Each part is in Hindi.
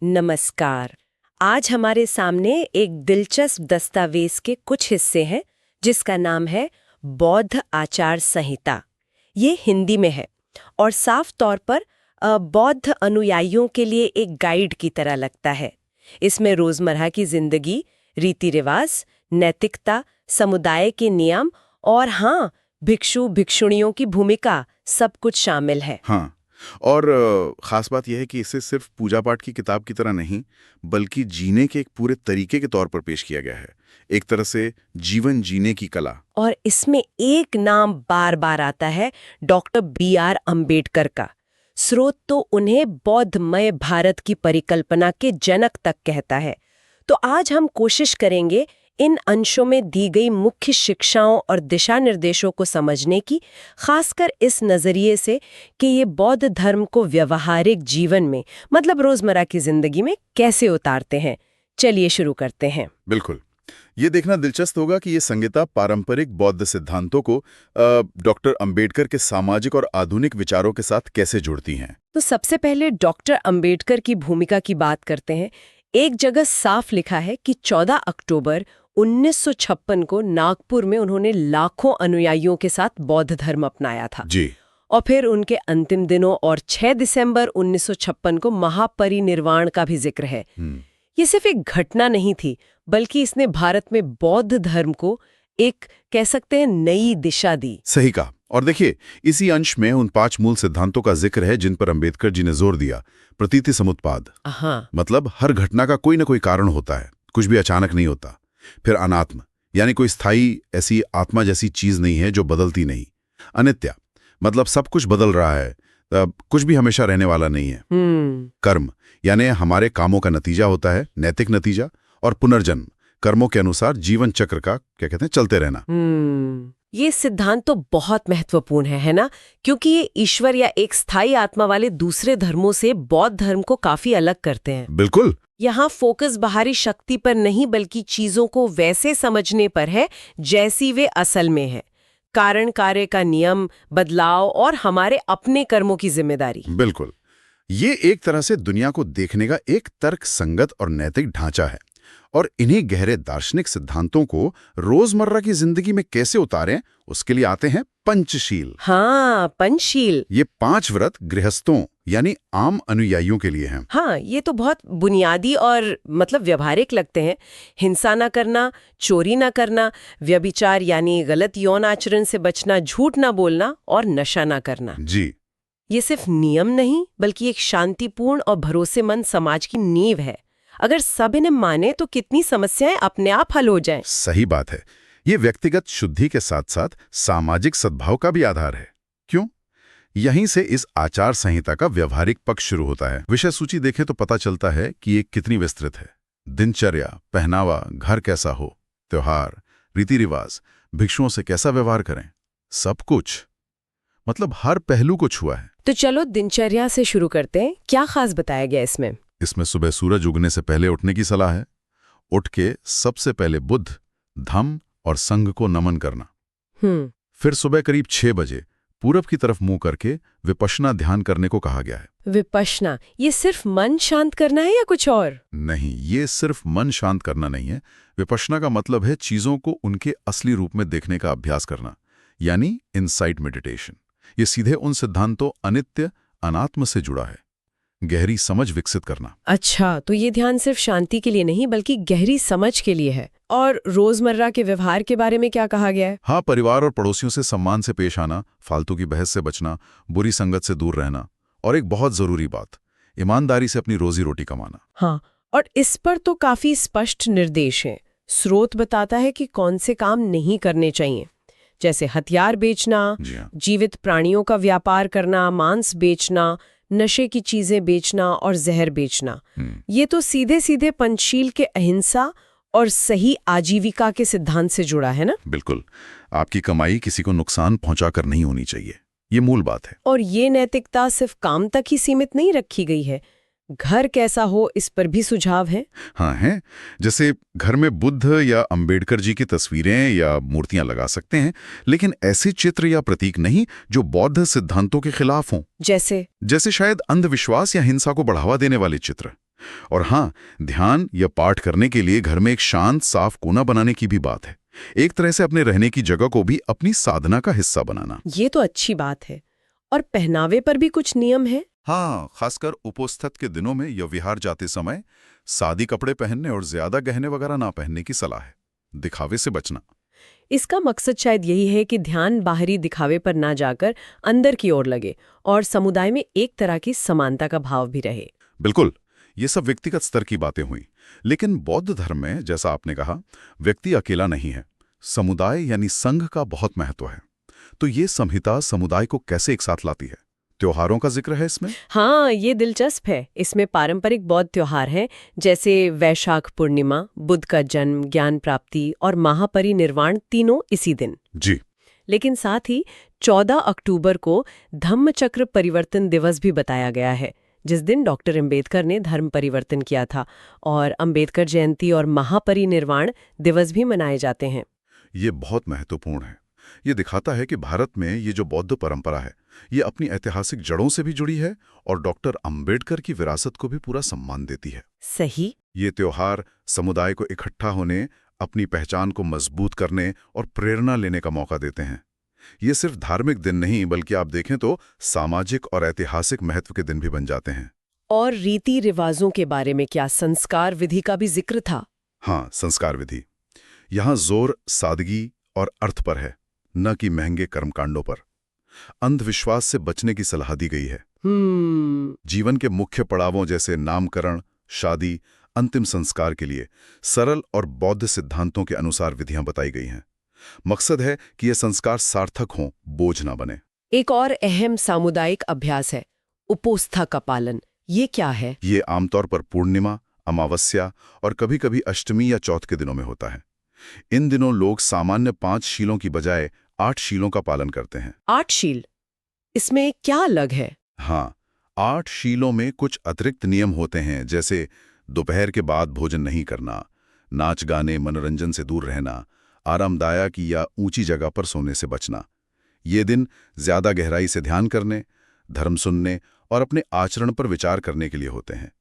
नमस्कार। आज हमारे सामने एक दिलचस्प दस्तावेज के कुछ हिस्से हैं जिसका नाम है बौद्ध आचार संहिता। ये हिंदी में है और साफ तौर पर बौद्ध अनुयायियों के लिए एक गाइड की तरह लगता है। इसमें रोजमर्रा की जिंदगी, रीति रिवाज, नैतिकता, समुदाय के नियम और हाँ, भिक्षु भिक्षुणियों की भूमिका सब कुछ शामिल है। हाँ, और खास बात यह है कि इसे सिर्फ पूजा पाठ की किताब की तरह नहीं, बल्कि जीने के एक पूरे तरीके के तौर पर पेश किया गया है। एक तरह से जीवन जीने की कला। और इसमें एक नाम बार बार आता है, डॉक्टर B.R. अम्बेडकर का। स्रोत तो उन्हें बौद्धमय भारत की परिकल्पना के जनक तक कहता है। तो आज हम कोशिश करेंगे इन अंशों में दी गई मुख्य शिक्षाओं और दिशा निर्देशों को समझने की, खासकर इस नजरिए से कि ये बौद्ध धर्म को व्यवहारिक जीवन में, मतलब रोजमर्रा की जिंदगी में कैसे उतारते हैं। चलिए शुरू करते हैं। बिल्कुल, ये देखना दिलचस्प होगा कि ये संहिता पारंपरिक बौद्ध सिद्धांतों को डॉक्टर अंबेडकर के सामाजिक और आधुनिक विचारों के साथ कैसे जोड़ती हैं। तो सबसे पहले डॉक्टर अंबेडकर की भूमिका की बात करते हैं। एक जगह साफ लिखा है कि 14 अक्टूबर 1956 को नागपुर में उन्होंने लाखों अनुयायियों के साथ बौद्ध धर्म अपनाया था जी। और फिर उनके अंतिम दिनों और 6 दिसंबर 1956 को महापरिनिर्वाण का भी जिक्र है। ये सिर्फ एक घटना नहीं थी, बल्कि इसने भारत में बौद्ध धर्म को एक, कह सकते हैं, नई दिशा दी। सही कहा। और देखिए, इसी अंश में उन 5 मूल सिद्धांतों का जिक्र है जिन पर अंबेडकर जी ने जोर दिया। प्रतीति समुत्पाद, मतलब हर घटना का कोई ना कोई कारण होता है, कुछ भी अचानक नहीं होता। फिर अनात्म, यानी कोई स्थायी ऐसी आत्मा जैसी चीज नहीं है जो बदलती नहीं। अनित्य, मतलब सब कुछ बदल रहा है, कुछ भी हमेशा रहने वाला नहीं है। कर्म, यानी हमारे कामों का नतीजा होता है, नैतिक नतीजा। और पुनर्जन्म, कर्मों के अनुसार जीवन चक्र का, क्या कहते हैं, चलते रहना। ये सिद्धांत तो बहुत महत्वपूर्ण है ना, क्योंकि ये ईश्वर या एक स्थायी आत्मा वाले दूसरे धर्मों से बौद्ध धर्म को काफी अलग करते हैं। बिल्कुल। यहाँ फोकस बाहरी शक्ति पर नहीं, बल्कि चीजों को वैसे समझने पर है जैसी वे असल में है। कारण कार्य का नियम, बदलाव और हमारे अपने कर्मों की जिम्मेदारी। बिल्कुल, ये एक तरह से दुनिया को देखने का एक तर्क संगत और नैतिक ढांचा है। और इन्हीं गहरे दार्शनिक सिद्धांतों को रोजमर्रा की जिंदगी में कैसे उतारें, उसके लिए आते हैं पंचशील। हाँ, पंचशील। ये 5 व्रत गृहस्थों यानी आम अनुयायियों के लिए हैं। हाँ, ये तो बहुत बुनियादी और मतलब व्यवहारिक लगते हैं। हिंसा न करना, चोरी न करना, व्यभिचार यानी गलत यौन आचरण से बचना, झूठ न बोलना और नशा न करना। जी। ये सिर्फ नियम नहीं, बल्कि एक शांतिपूर्ण और भरोसेमंद समाज की नींव है। अगर सब इन्हें माने तो कितनी समस्याएं अपने आप हल हो जाएं। सही बात है। ये व्यक्तिगत शुद्धि के साथ साथ सामाजिक सद्भाव का भी आधार है। क्यों? यहीं से इस आचार संहिता का व्यवहारिक पक्ष शुरू होता है। विषय सूची देखें तो पता चलता है कि ये कितनी विस्तृत है। दिनचर्या, पहनावा, घर कैसा हो, त्योहार, रीति रिवाज, भिक्षुओं से कैसा व्यवहार करें, सब कुछ, मतलब हर पहलू को छुआ है। तो चलो दिनचर्या से शुरू करते हैं। क्या खास बताया गया इसमें? इसमें सुबह सूरज उगने से पहले उठने की सलाह है। उठ के सबसे पहले बुद्ध, धम्म और संघ को नमन करना। फिर सुबह करीब 6 बजे पूरब की तरफ मुंह करके विपश्यना ध्यान करने को कहा गया है। विपश्यना, ये सिर्फ मन शांत करना है या कुछ और? नहीं, ये सिर्फ मन शांत करना नहीं है। विपश्यना का मतलब है चीजों को उनके असली रूप में देखने का अभ्यास करना, यानी इनसाइट मेडिटेशन। ये सीधे उन सिद्धांतों अनित्य, अनात्म से जुड़ा है। गहरी समझ विकसित करना। अच्छा, तो ये ध्यान सिर्फ शांति के लिए नहीं, बल्कि गहरी समझ के लिए है। और रोजमर्रा के व्यवहार के बारे में क्या कहा गया है? हाँ, परिवार और पड़ोसियों से सम्मान से पेश आना, फालतू की बहस से बचना, बुरी संगत से दूर रहना, और एक बहुत जरूरी बात, ईमानदारी से अपनी रोजी रोटी कमाना। हाँ, और इस पर तो काफी स्पष्ट निर्देश हैं। स्रोत बताता है कि कौन से काम नहीं करने चाहिए, जैसे हथियार बेचना, जीवित प्राणियों का व्यापार करना, मांस बेचना, नशे की चीजें बेचना और जहर बेचना। ये तो सीधे सीधे पंचशील के अहिंसा और सही आजीविका के सिद्धांत से जुड़ा है ना। बिल्कुल, आपकी कमाई किसी को नुकसान पहुंचाकर नहीं होनी चाहिए, ये मूल बात है। और ये नैतिकता सिर्फ काम तक ही सीमित नहीं रखी गई है। घर कैसा हो, इस पर भी सुझाव है। हाँ है, जैसे घर में बुद्ध या अंबेडकर जी की तस्वीरें या मूर्तियां लगा सकते हैं, लेकिन ऐसे चित्र या प्रतीक नहीं जो बौद्ध सिद्धांतों के खिलाफ हों। जैसे शायद अंधविश्वास या हिंसा को बढ़ावा देने वाले चित्र। और हाँ, ध्यान या पाठ करने के लिए घर में एक शांत साफ कोना बनाने की भी बात है। एक तरह से अपने रहने की जगह को भी अपनी साधना का हिस्सा बनाना। ये तो अच्छी बात है। और पहनावे पर भी कुछ नियम है? हाँ, खासकर उपोत्सव के दिनों में या विहार जाते समय सादी कपड़े पहनने और ज्यादा गहने वगैरह ना पहनने की सलाह है। दिखावे से बचना। इसका मकसद शायद यही है कि ध्यान बाहरी दिखावे पर ना जाकर अंदर की ओर लगे और समुदाय में एक तरह की समानता का भाव भी रहे। बिल्कुल, ये सब व्यक्तिगत स्तर की बातें हुई, लेकिन बौद्ध धर्म में, जैसा आपने कहा, व्यक्ति अकेला नहीं है। समुदाय यानी संघ का बहुत महत्व है। तो ये संहिता समुदाय को कैसे एक साथ लाती है? त्योहारों का जिक्र है इसमें? हाँ, ये दिलचस्प है। इसमें पारंपरिक बौद्ध त्योहार हैं, जैसे वैशाख पूर्णिमा, बुद्ध का जन्म, ज्ञान प्राप्ति और महापरिनिर्वाण, तीनों इसी दिन। जी। लेकिन साथ ही 14 अक्टूबर को धम्मचक्र परिवर्तन दिवस भी बताया गया है, जिस दिन डॉक्टर अंबेडकर ने धर्म परिवर्तन किया था, और अंबेडकर जयंती और महापरिनिर्वाण दिवस भी मनाए जाते हैं। ये बहुत महत्वपूर्ण है। ये दिखाता है कि भारत में ये जो बौद्ध परंपरा है, ये अपनी ऐतिहासिक जड़ों से भी जुड़ी है और डॉक्टर अंबेडकर की विरासत को भी पूरा सम्मान देती है। सही। ये त्योहार समुदाय को इकट्ठा होने, अपनी पहचान को मजबूत करने और प्रेरणा लेने का मौका देते हैं। ये सिर्फ धार्मिक दिन नहीं, बल्कि आप देखें तो सामाजिक और ऐतिहासिक महत्व के दिन भी बन जाते हैं। और रीति रिवाजों के बारे में क्या? संस्कार विधि का भी जिक्र था। हाँ, संस्कार विधि। यहाँ जोर सादगी और अर्थ पर है, न कि महंगे कर्मकांडों पर। अंधविश्वास से बचने की सलाह दी गई है। जीवन के मुख्य पड़ावों जैसे नामकरण, शादी, अंतिम संस्कार के लिए सरल और बौद्ध सिद्धांतों के अनुसार विधियां बताई गई हैं। मकसद है कि ये संस्कार सार्थक हों, बोझ ना बने। एक और अहम सामुदायिक अभ्यास है उपोत्सव का पालन। ये क्या है? ये आमतौर पर पूर्णिमा, अमावस्या और कभी-कभी अष्टमी या चौथ के दिनों में होता है। इन दिनों लोग सामान्य 5 शीलों की बजाय 8 शीलों का पालन करते हैं। 8 शील? इसमें क्या अलग है? हाँ, 8 शीलों में कुछ अतिरिक्त नियम होते हैं, जैसे दोपहर के बाद भोजन नहीं करना, नाच गाने मनोरंजन से दूर रहना, आरामदायक या ऊंची जगह पर सोने से बचना। ये दिन ज्यादा गहराई से ध्यान करने, धर्म सुनने और अपने आचरण पर विचार करने के लिए होते हैं।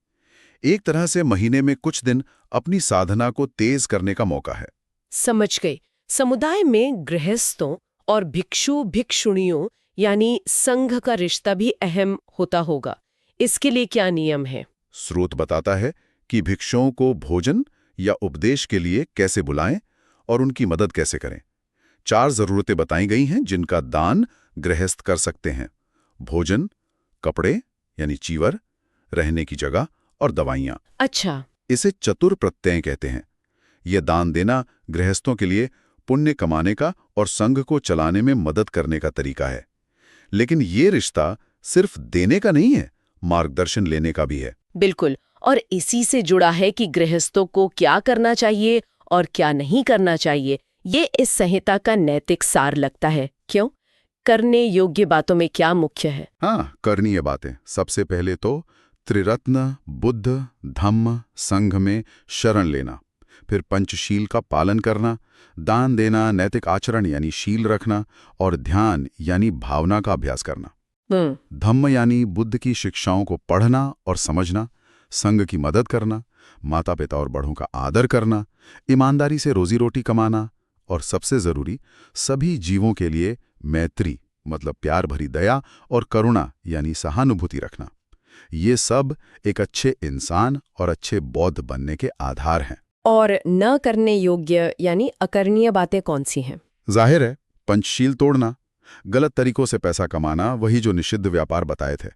एक तरह से महीने में कुछ दिन अपनी साधना को तेज करने का मौका है। समझ गई। समुदाय में गृहस्थों और भिक्षु भिक्षुणियों यानी संघ का रिश्ता भी अहम होता होगा। इसके लिए क्या नियम है? स्रोत बताता है कि भिक्षुओं को भोजन या उपदेश के लिए कैसे बुलाएं और उनकी मदद कैसे करें। 4 जरूरतें बताई गई हैं जिनका दान गृहस्थ कर सकते हैं: भोजन, कपड़े यानी चीवर, रहने की जगह और दवाइयाँ। अच्छा। इसे चतुर प्रत्यय कहते हैं। यह दान देना गृहस्थों के लिए पुण्य कमाने का और संघ को चलाने में मदद करने का तरीका है। लेकिन ये रिश्ता सिर्फ देने का नहीं है, मार्गदर्शन लेने का भी है। बिल्कुल। और इसी से जुड़ा है कि गृहस्थों को क्या करना चाहिए और क्या नहीं करना चाहिए। ये इस संहिता का नैतिक सार लगता है। क्यों? करने योग्य बातों में क्या मुख्य है? हाँ, करणीय बातें। सबसे पहले तो त्रिरत्न बुद्ध, धम्म, संघ में शरण लेना, फिर पंचशील का पालन करना, दान देना, नैतिक आचरण यानी शील रखना, और ध्यान यानी भावना का अभ्यास करना। धम्म यानी बुद्ध की शिक्षाओं को पढ़ना और समझना, संघ की मदद करना, माता पिता और बड़ों का आदर करना, ईमानदारी से रोजी रोटी कमाना, और सबसे जरूरी सभी जीवों के लिए मैत्री मतलब प्यार भरी दया और करुणा यानी सहानुभूति रखना। ये सब एक अच्छे इंसान और अच्छे बौद्ध बनने के आधार हैं। और न करने योग्य यानी अकरणीय बातें कौन सी हैं? जाहिर है, पंचशील तोड़ना, गलत तरीकों से पैसा कमाना, वही जो निषिद्ध व्यापार बताए थे,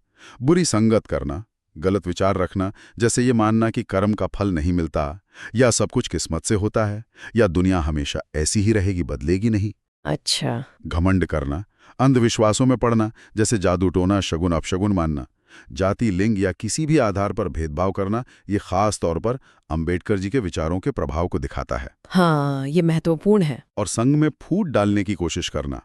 बुरी संगत करना, गलत विचार रखना, जैसे ये मानना कि कर्म का फल नहीं मिलता, या सब कुछ किस्मत से होता है, या दुनिया हमेशा ऐसी ही रहेगी, बदलेगी नहीं। अच्छा। घमंड करना, अंधविश्वासों में पड़ना, जैसे जादू टोना, शगुन अपशगुन मानना, जाति, लिंग या किसी भी आधार पर भेदभाव करना, ये खास तौर पर अंबेडकर जी के विचारों के प्रभाव को दिखाता है। हाँ, ये महत्वपूर्ण है। और संघ में फूट डालने की कोशिश करना,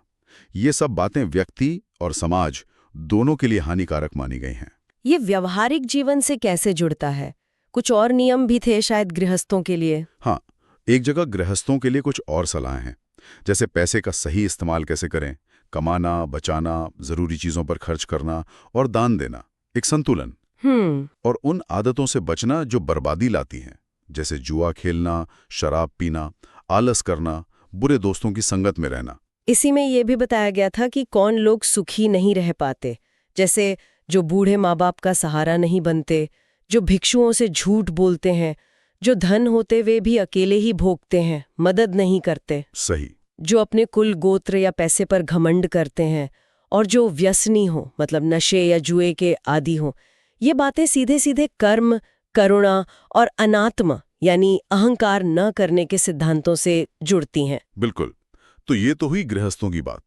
ये सब बातें व्यक्ति और समाज दोनों के लिए हानिकारक मानी गई हैं। ये व्यवहारिक जीवन से कैसे जुड़ता है? कुछ और नियम भी थे शायद गृहस्थों के लिए? हाँ, एक जगह गृहस्थों के लिए कुछ और सलाह हैं, जैसे पैसे का सही इस्तेमाल कैसे करें, कमाना, बचाना, जरूरी चीजों पर खर्च करना और दान देना, एक संतुलन। और उन आदतों से बचना जो बर्बादी लाती हैं, जैसे जुआ खेलना, शराब पीना, आलस करना, बुरे दोस्तों की संगत में रहना। इसी में ये भी बताया गया था कि कौन लोग सुखी नहीं रह पाते, जैसे जो बूढ़े माँ बाप का सहारा नहीं बनते, जो भिक्षुओं से झूठ बोलते हैं, जो धन होते वे भी अकेले ही भोगते हैं, मदद नहीं करते, सही। जो अपने कुल गोत्र या पैसे पर घमंड करते हैं, और जो व्यसनी हो, मतलब नशे या जुए के आदी हो। ये बातें सीधे सीधे कर्म, करुणा और अनात्म यानी अहंकार न करने के सिद्धांतों से जुड़ती हैं। बिल्कुल। तो ये तो हुई गृहस्थों की बात।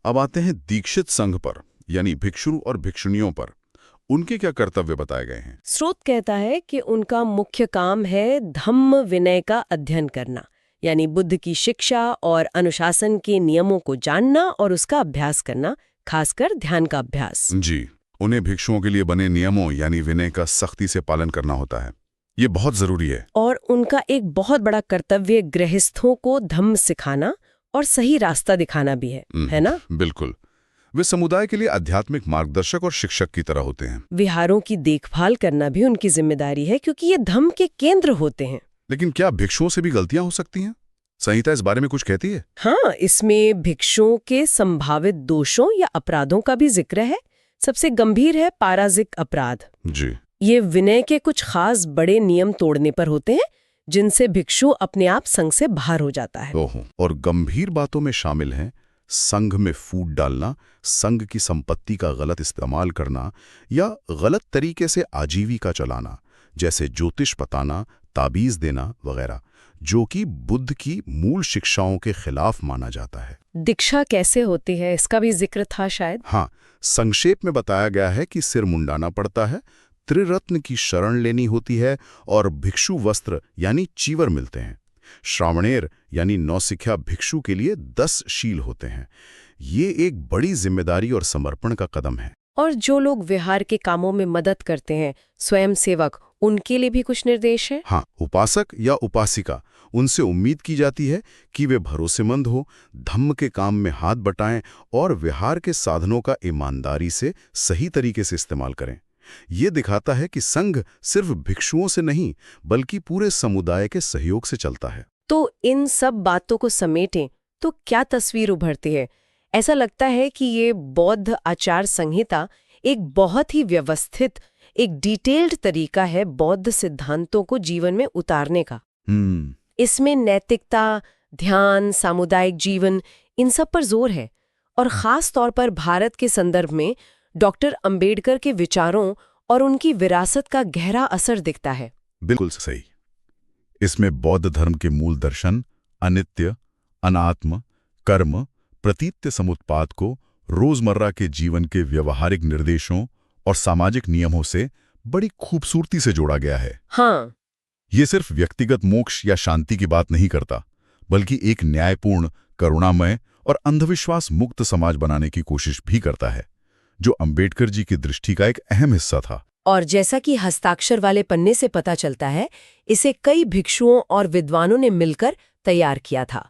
अब आते हैं दीक्षित संघ पर, यानी भिक्षु और भिक्षुणियों पर। उनके क्या कर्तव्य बताए गए हैं? स्रोत कहता है कि उनका मुख्य काम है धम्म विनय का अध्ययन करना, यानी बुद्ध की शिक्षा और अनुशासन के नियमों को जानना और उसका अभ्यास करना, खासकर ध्यान का अभ्यास। जी, उन्हें भिक्षुओं के लिए बने नियमों यानी विनय का सख्ती से पालन करना होता है। ये बहुत जरूरी है। और उनका एक बहुत बड़ा कर्तव्य गृहस्थों को धम्म सिखाना और सही रास्ता दिखाना भी है ना? बिल्कुल। वे समुदाय के लिए आध्यात्मिक मार्गदर्शक और शिक्षक की तरह होते हैं। विहारों की देखभाल करना भी उनकी जिम्मेदारी है, क्योंकि ये धम्म के केंद्र होते हैं। लेकिन क्या भिक्षुओं से भी गलतियां हो सकती हैं? संहिता इस बारे में कुछ कहती है? हाँ, इसमें भिक्षुओं के संभावित दोषों या अपराधों का भी जिक्र है। सबसे गंभीर है पाराजिक अपराध। जी। ये विनय के कुछ खास बड़े नियम तोड़ने पर होते हैं, जिनसे भिक्षु अपने आप संघ से बाहर हो जाता है। ओहो। और गंभीर बातों में शामिल हैं संघ में फूट डालना, संघ की संपत्ति का गलत इस्तेमाल करना या गलत तरीके से आजीविका चलाना, जैसे ज्योतिष बताना, ताबीज देना वगैरह, जो कि बुद्ध की मूल शिक्षाओं के खिलाफ माना जाता है। दीक्षा कैसे होती है, इसका भी जिक्र था शायद। हाँ, संक्षेप में बताया गया है कि सिर मुंडाना पड़ता है, त्रिरत्न की शरण लेनी होती है और भिक्षु वस्त्र यानी चीवर मिलते हैं। श्रावणेर यानी नौसिखिया भिक्षु के लिए 10 शील होते हैं। ये एक बड़ी जिम्मेदारी और समर्पण का कदम है। और जो लोग विहार के कामों में मदद करते हैं, स्वयं सेवक, उनके लिए भी कुछ निर्देश है? हाँ, उपासक या उपासिका, उनसे उम्मीद की जाती है कि वे भरोसेमंद हो, धम्म के काम में हाथ बटाएं और विहार के साधनों का ईमानदारी से सही तरीके से इस्तेमाल करें। ये दिखाता है कि संघ सिर्फ भिक्षुओं से नहीं बल्कि पूरे समुदाय के सहयोग से चलता है। तो इन सब बातों को समेटें तो क्या तस्वीर उभरती है? ऐसा लगता है कि ये बौद्ध आचार संहिता एक बहुत ही व्यवस्थित, एक डिटेल्ड तरीका है बौद्ध सिद्धांतों को जीवन में उतारने का। इसमें नैतिकता, ध्यान, सामुदायिक जीवन, इन सब पर जोर है। और खास तौर पर भारत के संदर्भ में डॉक्टर अंबेडकर के विचारों और उनकी विरासत का गहरा असर दिखता है। बिल्कुल सही। इसमें बौद्ध धर्म के मूल दर्शन अनित्य, अनात्म, कर्म, प्रतीत्य समुत्पाद को रोजमर्रा के जीवन के व्यवहारिक निर्देशों और सामाजिक नियमों से बड़ी खूबसूरती से जोड़ा गया है। हाँ, ये सिर्फ व्यक्तिगत मोक्ष या शांति की बात नहीं करता, बल्कि एक न्यायपूर्ण, करुणामय और अंधविश्वास मुक्त समाज बनाने की कोशिश भी करता है, जो अंबेडकर जी की दृष्टि का एक अहम हिस्सा था। और जैसा कि हस्ताक्षर वाले पन्ने से पता चलता है, इसे कई भिक्षुओं और विद्वानों ने मिलकर तैयार किया था।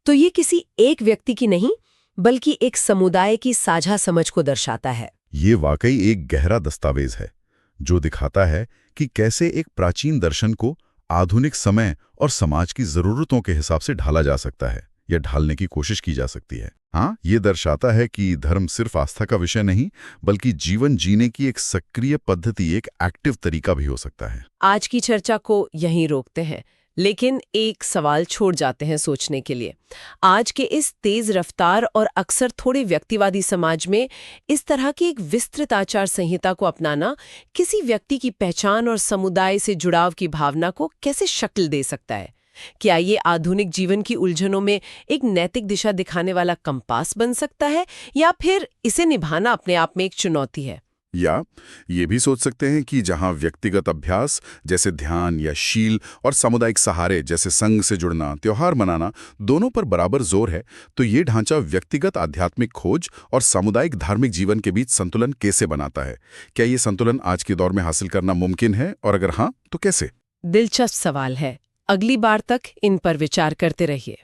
तो ये किसी एक व्यक्ति की नहीं, बल्कि एक समुदाय की साझा समझ को दर्शाता है। ये वाकई एक गहरा दस्तावेज है, जो दिखाता है कि कैसे एक प्राचीन दर्शन को आधुनिक समय और समाज की जरूरतों के हिसाब से ढाला जा सकता है या ढालने की कोशिश की जा सकती है। हाँ, ये दर्शाता है कि धर्म सिर्फ आस्था का विषय नहीं, बल्कि जीवन जीने की एक सक्रिय पद्धति, एक एक्टिव तरीका भी हो सकता है। आज की चर्चा को यहीं रोकते हैं, लेकिन एक सवाल छोड़ जाते हैं सोचने के लिए। आज के इस तेज रफ्तार और अक्सर थोड़े व्यक्तिवादी समाज में इस तरह की एक विस्तृत आचार संहिता को अपनाना किसी व्यक्ति की पहचान और समुदाय से जुड़ाव की भावना को कैसे शक्ल दे सकता है? क्या ये आधुनिक जीवन की उलझनों में एक नैतिक दिशा दिखाने वाला कंपास बन सकता है, या फिर इसे निभाना अपने आप में एक चुनौती है? या ये भी सोच सकते हैं कि जहां व्यक्तिगत अभ्यास जैसे ध्यान या शील और सामुदायिक सहारे जैसे संघ से जुड़ना, त्योहार मनाना, दोनों पर बराबर जोर है, तो ये ढांचा व्यक्तिगत आध्यात्मिक खोज और सामुदायिक धार्मिक जीवन के बीच संतुलन कैसे बनाता है? क्या ये संतुलन आज के दौर में हासिल करना मुमकिन है, और अगर हाँ, तो कैसे? दिलचस्प सवाल है। अगली बार तक इन पर विचार करते रहिए।